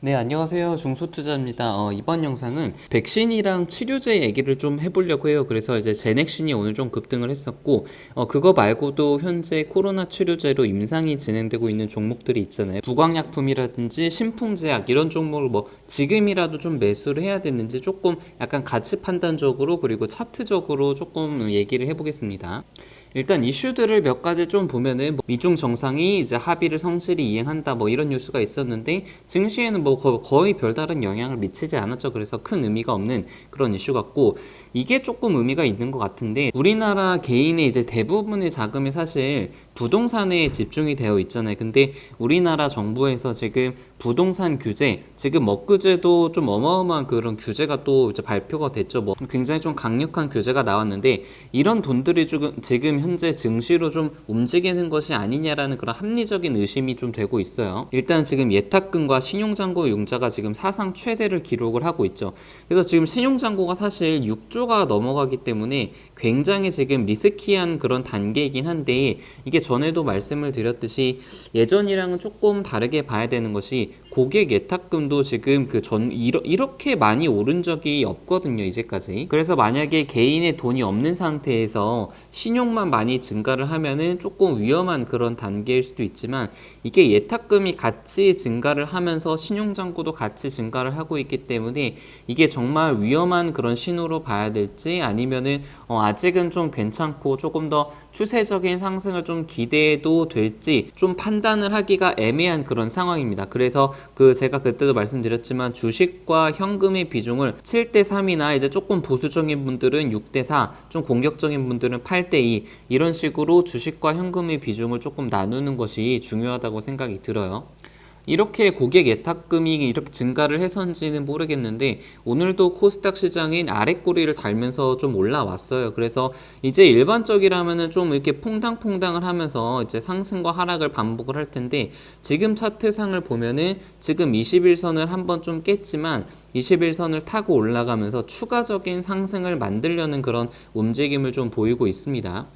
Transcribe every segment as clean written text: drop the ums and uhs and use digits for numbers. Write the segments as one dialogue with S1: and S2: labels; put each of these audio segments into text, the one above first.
S1: 네, 안녕하세요. 중소투자입니다. 이번 영상은 백신이랑 치료제 얘기를 좀 해보려고 해요. 그래서 이제 제넥신이 오늘 좀 급등을 했었고, 그거 말고도 현재 코로나 치료제로 임상이 진행되고 있는 종목들이 있잖아요. 부광약품이라든지 신풍제약 이런 종목을 뭐 지금이라도 좀 매수를 해야 되는지 조금 약간 가치 판단적으로 그리고 차트적으로 조금 얘기를 해보겠습니다. 일단 이슈들을 몇 가지 좀 보면은 뭐 미중 정상이 이제 합의를 성실히 이행한다 뭐 이런 뉴스가 있었는데 증시에는 뭐 거의 별다른 영향을 미치지 않았죠. 그래서 큰 의미가 없는 그런 이슈 같고, 이게 조금 의미가 있는 것 같은데, 우리나라 개인의 이제 대부분의 자금이 사실 부동산에 집중이 되어 있잖아요. 근데 우리나라 정부에서 지금 부동산 규제, 지금 엊그제도 좀 어마어마한 그런 규제가 또 이제 발표가 됐죠. 뭐 굉장히 좀 강력한 규제가 나왔는데, 이런 돈들이 지금 현재 증시로 좀 움직이는 것이 아니냐라는 그런 합리적인 의심이 좀 되고 있어요. 일단 지금 예탁금과 신용잔고 융자가 지금 사상 최대를 기록을 하고 있죠. 그래서 지금 신용잔고가 사실 6조가 넘어가기 때문에 굉장히 지금 리스키한 그런 단계이긴 한데, 이게 전에도 말씀을 드렸듯이 예전이랑은 조금 다르게 봐야 되는 것이, 고객 예탁금도 지금 이렇게 많이 오른 적이 없거든요, 이제까지. 그래서 만약에 개인의 돈이 없는 상태에서 신용만 많이 증가를 하면은 조금 위험한 그런 단계일 수도 있지만, 이게 예탁금이 같이 증가를 하면서 신용잔고도 같이 증가를 하고 있기 때문에 이게 정말 위험한 그런 신호로 봐야 될지, 아니면은 아직은 좀 괜찮고 조금 더 추세적인 상승을 좀 기대해도 될지 좀 판단을 하기가 애매한 그런 상황입니다. 그래서 제가 그때도 말씀드렸지만 주식과 현금의 비중을 7대3이나 이제 조금 보수적인 분들은 6대4, 좀 공격적인 분들은 8대2 이런 식으로 주식과 현금의 비중을 조금 나누는 것이 중요하다고 생각이 들어요. 이렇게 고객 예탁금이 이렇게 증가를 해서인지는 모르겠는데, 오늘도 코스닥 시장인 아랫꼬리를 달면서 좀 올라왔어요. 그래서 이제 일반적이라면은 좀 이렇게 퐁당퐁당을 하면서 이제 상승과 하락을 반복을 할 텐데, 지금 차트상을 보면은 지금 21선을 한번 좀 깼지만 21선을 타고 올라가면서 추가적인 상승을 만들려는 그런 움직임을 좀 보이고 있습니다.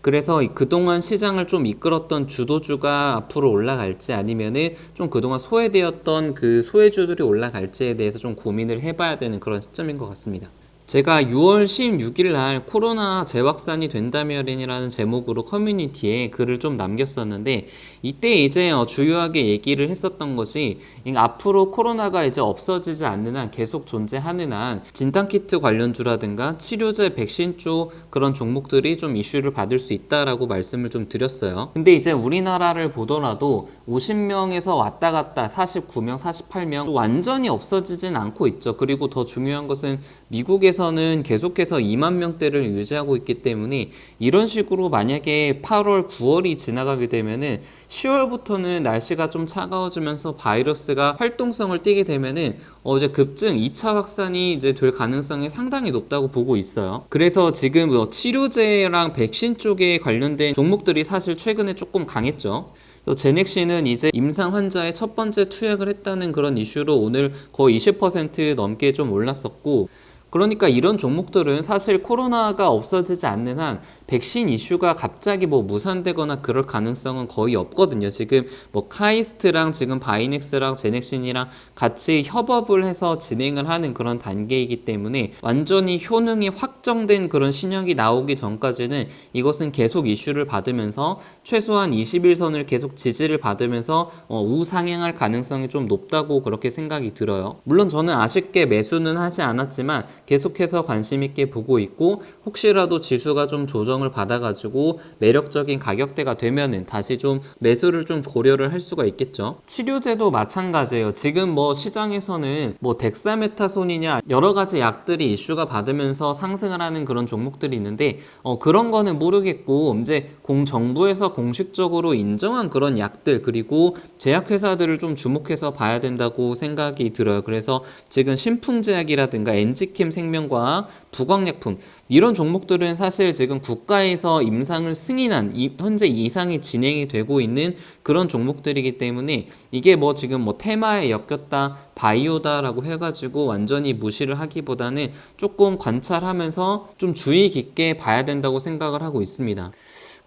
S1: 그래서 그동안 시장을 좀 이끌었던 주도주가 앞으로 올라갈지, 아니면은 좀 그동안 소외되었던 그 소외주들이 올라갈지에 대해서 좀 고민을 해봐야 되는 그런 시점인 것 같습니다. 제가 6월 16일 날 코로나 재확산이 된다면이라는 제목으로 커뮤니티에 글을 좀 남겼었는데, 이때 이제 주요하게 얘기를 했었던 것이, 앞으로 코로나가 이제 없어지지 않는 한, 계속 존재하는 한 진단키트 관련주라든가 치료제, 백신 쪽 그런 종목들이 좀 이슈를 받을 수 있다라고 말씀을 좀 드렸어요. 근데 이제 우리나라를 보더라도 50명에서 왔다 갔다 49명, 48명 완전히 없어지진 않고 있죠. 그리고 더 중요한 것은 미국에서는 계속해서 2만 명대를 유지하고 있기 때문에, 이런 식으로 만약에 8월, 9월이 지나가게 되면은 10월부터는 날씨가 좀 차가워지면서 바이러스가 활동성을 띠게 되면은 이제 급증 2차 확산이 이제 될 가능성이 상당히 높다고 보고 있어요. 그래서 지금 치료제랑 백신 쪽에 관련된 종목들이 사실 최근에 조금 강했죠. 제넥신은 이제 임상 환자의 첫 번째 투약을 했다는 그런 이슈로 오늘 거의 20% 넘게 좀 올랐었고, 그러니까 이런 종목들은 사실 코로나가 없어지지 않는 한 백신 이슈가 갑자기 뭐 무산되거나 그럴 가능성은 거의 없거든요. 지금 뭐 카이스트랑 지금 바이넥스랑 제넥신이랑 같이 협업을 해서 진행을 하는 그런 단계이기 때문에, 완전히 효능이 확정된 그런 신약이 나오기 전까지는 이것은 계속 이슈를 받으면서 최소한 21선을 계속 지지를 받으면서 우상향할 가능성이 좀 높다고 그렇게 생각이 들어요. 물론 저는 아쉽게 매수는 하지 않았지만 계속해서 관심 있게 보고 있고, 혹시라도 지수가 좀 조정을 받아가지고 매력적인 가격대가 되면은 다시 좀 매수를 좀 고려를 할 수가 있겠죠. 치료제도 마찬가지예요. 지금 뭐 시장에서는 뭐 덱사메타손이냐 여러 가지 약들이 이슈가 받으면서 상승을 하는 그런 종목들이 있는데, 그런 거는 모르겠고, 이제 정부에서 공식적으로 인정한 그런 약들, 그리고 제약회사들을 좀 주목해서 봐야 된다고 생각이 들어요. 그래서 지금 신풍제약이라든가 엔지킴 생명과학, 부광약품 이런 종목들은 사실 지금 국가에서 임상을 승인한 현재 이상이 진행이 되고 있는 그런 종목들이기 때문에, 이게 뭐 지금 뭐 테마에 엮였다, 바이오다라고 해가지고 완전히 무시를 하기보다는 조금 관찰하면서 좀 주의 깊게 봐야 된다고 생각을 하고 있습니다.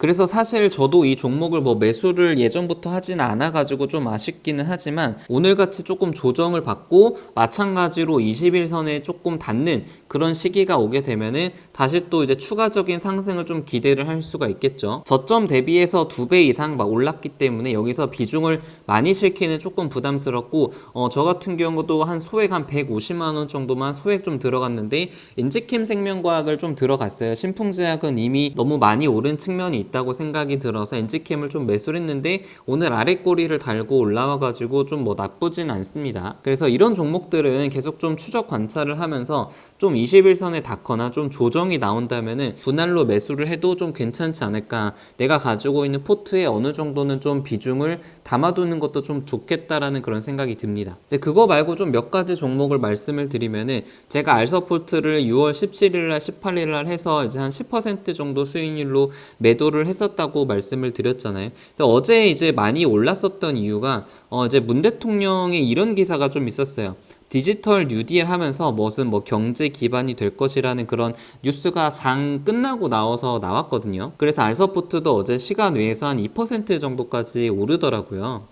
S1: 그래서 사실 저도 이 종목을 뭐 매수를 예전부터 하진 않아가지고 좀 아쉽기는 하지만 오늘같이 조금 조정을 받고 마찬가지로 21선에 조금 닿는 그런 시기가 오게 되면은 다시 또 이제 추가적인 상승을 좀 기대를 할 수가 있겠죠. 저점 대비해서 2배 이상 막 올랐기 때문에 여기서 비중을 많이 실기는 조금 부담스럽고 저 같은 경우도 한 소액 한 150만 원 정도만 소액 좀 들어갔는데 인지킴 생명과학을 좀 들어갔어요. 신풍제약은 이미 너무 많이 오른 측면이 있다고 생각이 들어서 인지캠을 좀 매수를 했는데 오늘 아래 꼬리를 달고 올라와 가지고 좀 뭐 나쁘진 않습니다. 그래서 이런 종목들은 계속 좀 추적 관찰을 하면서 좀 21선에 닿거나 좀 조정이 나온다면은 분할로 매수를 해도 좀 괜찮지 않을까. 내가 가지고 있는 포트에 어느 정도는 좀 비중을 담아두는 것도 좀 좋겠다라는 그런 생각이 듭니다. 이제 그거 말고 좀 몇 가지 종목을 말씀을 드리면은 제가 알서포트를 6월 17일날 18일날 해서 이제 한 10% 정도 수익률로 매도를 했었다고 말씀을 드렸잖아요. 그래서 어제 이제 많이 올랐었던 이유가 이제 문 대통령의 이런 기사가 좀 있었어요. 디지털 뉴딜 하면서 무슨 뭐 경제 기반이 될 것이라는 그런 뉴스가 장 끝나고 나왔거든요. 그래서 알서포트도 어제 시간 외에서 한 2% 정도까지 오르더라고요.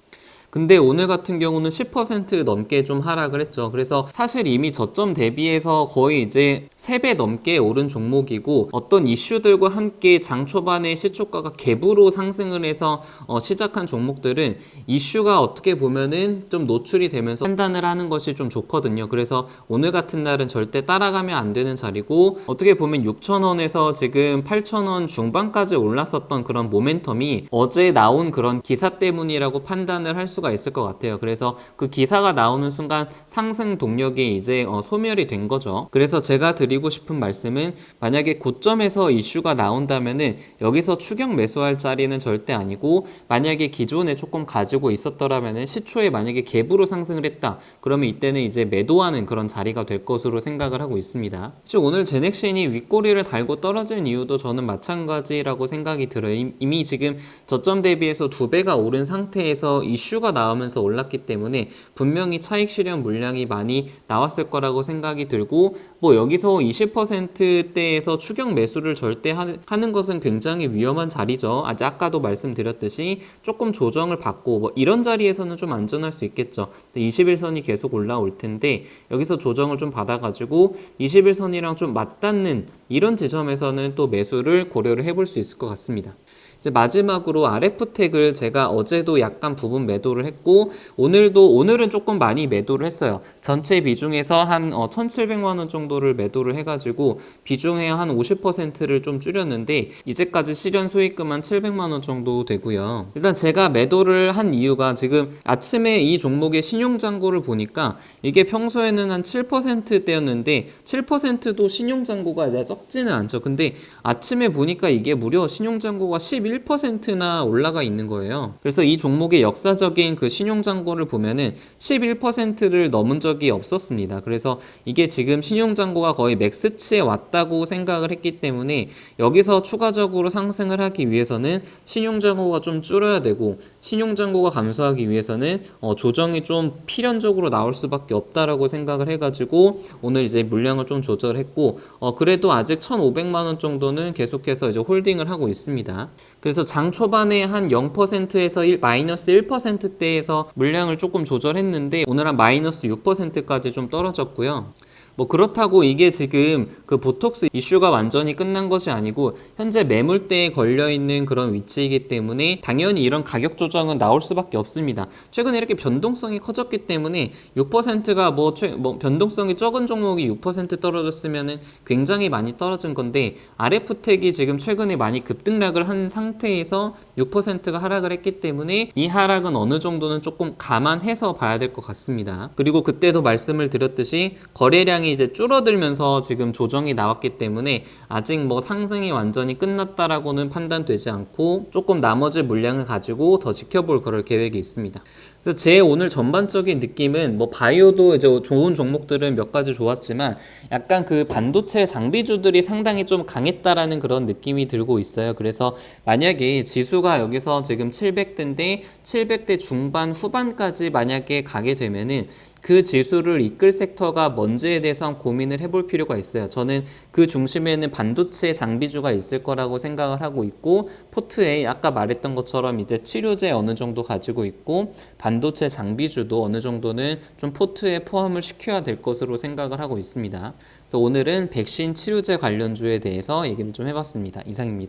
S1: 근데 오늘 같은 경우는 10% 넘게 좀 하락을 했죠. 그래서 사실 이미 저점 대비해서 거의 이제 3배 넘게 오른 종목이고 어떤 이슈들과 함께 장 초반에 시초가가 갭으로 상승을 해서 시작한 종목들은 이슈가 어떻게 보면은 좀 노출이 되면서 판단을 하는 것이 좀 좋거든요. 그래서 오늘 같은 날은 절대 따라가면 안 되는 자리고 어떻게 보면 6,000원에서 지금 8,000원 중반까지 올랐었던 그런 모멘텀이 어제 나온 그런 기사 때문이라고 판단을 할 수가 있을 것 같아요. 그래서 그 기사가 나오는 순간 상승 동력이 이제 소멸이 된 거죠. 그래서 제가 드리고 싶은 말씀은 만약에 고점에서 이슈가 나온다면은 여기서 추격 매수할 자리는 절대 아니고 만약에 기존에 조금 가지고 있었더라면은 시초에 만약에 갭으로 상승을 했다. 그러면 이때는 이제 매도하는 그런 자리가 될 것으로 생각을 하고 있습니다. 사실 오늘 제넥신이 윗꼬리를 달고 떨어진 이유도 저는 마찬가지라고 생각이 들어요. 이미 지금 저점 대비해서 2배가 오른 상태에서 이슈가 나오면서 올랐기 때문에 분명히 차익 실현 물량이 많이 나왔을 거라고 생각이 들고 뭐 여기서 20%대에서 추격 매수를 절대 하는 것은 굉장히 위험한 자리죠. 아까도 말씀드렸듯이 조금 조정을 받고 뭐 이런 자리에서는 좀 안전할 수 있겠죠. 21선이 계속 올라올 텐데 여기서 조정을 좀 받아가지고 21선이랑 좀 맞닿는 이런 지점에서는 또 매수를 고려를 해볼 수 있을 것 같습니다. 이제 마지막으로 RF텍을 제가 어제도 약간 부분 매도를 했고 오늘은 조금 많이 매도를 했어요. 전체 비중에서 한 1,700만 원 정도를 매도를 해가지고 비중의 한 50%를 좀 줄였는데 이제까지 실현 수익금 한 700만 원 정도 되고요. 일단 제가 매도를 한 이유가 지금 아침에 이 종목의 신용잔고를 보니까 이게 평소에는 한 7%대였는데 7%도 신용잔고가 이제 적지는 않죠. 근데 아침에 보니까 이게 무려 신용잔고가 11%나 올라가 있는 거예요. 그래서 이 종목의 역사적인 그 신용잔고를 보면은 11%를 넘은 적이 없었습니다. 그래서 이게 지금 신용잔고가 거의 맥스치에 왔다고 생각을 했기 때문에 여기서 추가적으로 상승을 하기 위해서는 신용잔고가 좀 줄어야 되고 신용잔고가 감소하기 위해서는 조정이 좀 필연적으로 나올 수밖에 없다라고 생각을 해가지고 오늘 이제 물량을 좀 조절했고 그래도 아직 1,500만 원 정도는 계속해서 이제 홀딩을 하고 있습니다. 그래서 장 초반에 한 0%에서 마이너스 1%대에서 물량을 조금 조절했는데 오늘 한 마이너스 6%까지 좀 떨어졌고요. 뭐 그렇다고 이게 지금 그 보톡스 이슈가 완전히 끝난 것이 아니고 현재 매물대에 걸려있는 그런 위치이기 때문에 당연히 이런 가격 조정은 나올 수밖에 없습니다. 최근에 이렇게 변동성이 커졌기 때문에 6%가 뭐 변동성이 적은 종목이 6% 떨어졌으면은 굉장히 많이 떨어진 건데 RF텍이 지금 최근에 많이 급등락을 한 상태에서 6%가 하락을 했기 때문에 이 하락은 어느 정도는 조금 감안해서 봐야 될 것 같습니다. 그리고 그때도 말씀을 드렸듯이 거래량이 이제 줄어들면서 지금 조정이 나왔기 때문에 아직 뭐 상승이 완전히 끝났다라고는 판단되지 않고 조금 나머지 물량을 가지고 더 지켜볼 그럴 계획이 있습니다. 그래서 제 오늘 전반적인 느낌은 뭐 바이오도 이제 좋은 종목들은 몇 가지 좋았지만 약간 그 반도체 장비주들이 상당히 좀 강했다라는 그런 느낌이 들고 있어요. 그래서 만약에 지수가 여기서 지금 700대인데 700대 중반 후반까지 만약에 가게 되면은 그 지수를 이끌 섹터가 뭔지에 대해서 한번 고민을 해볼 필요가 있어요. 저는 그 중심에는 반도체 장비주가 있을 거라고 생각을 하고 있고, 포트에 아까 말했던 것처럼 이제 치료제 어느 정도 가지고 있고, 반도체 장비주도 어느 정도는 좀 포트에 포함을 시켜야 될 것으로 생각을 하고 있습니다. 그래서 오늘은 백신 치료제 관련주에 대해서 얘기를 좀 해봤습니다. 이상입니다.